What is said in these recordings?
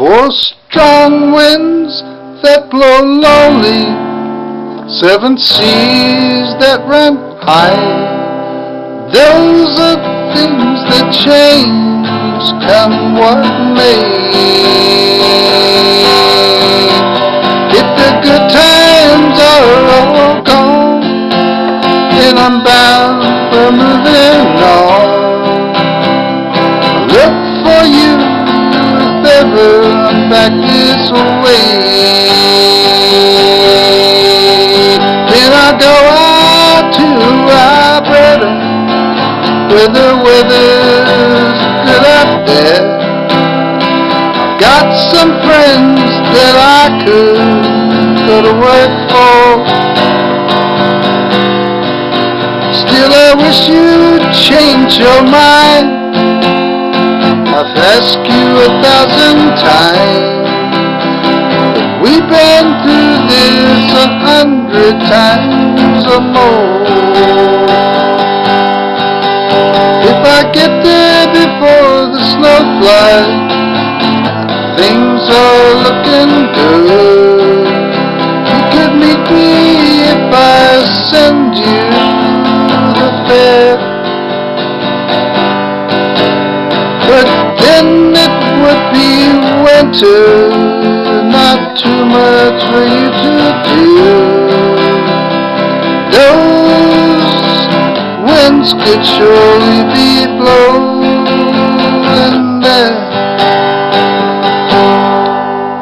4 strong winds that blow lonely, 7 seas that run high. Those are things that change, come what may. If the good times are all gone, then I'm bound for moving on. Look for you if ever I'm back this way. Then I go out to Alberta, where the weather's good up there. Got some friends that I could go to work for. Still I wish you'd change your mind. I've asked you 1,000 times, but we've been through this 100 times or more. If I get there before the snow flies, things are looking good. You could meet me if I send you the fare, but then it would be winter, not too much for you to do. Those winds could surely be blowing there.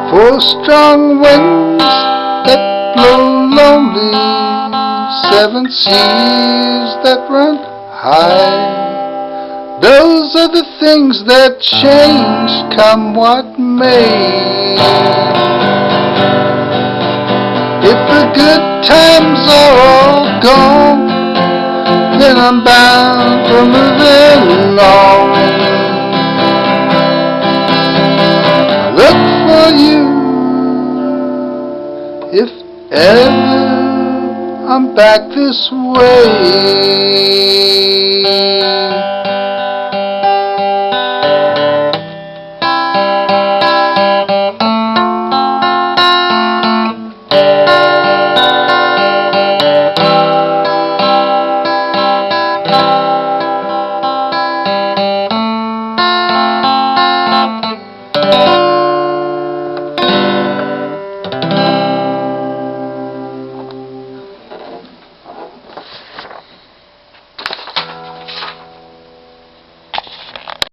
4 strong winds that blow lonely, 7 seas that run high. Those are the things that change, come what may. If the good times are all gone, then I'm bound for moving on. I look for you if ever I'm back this way.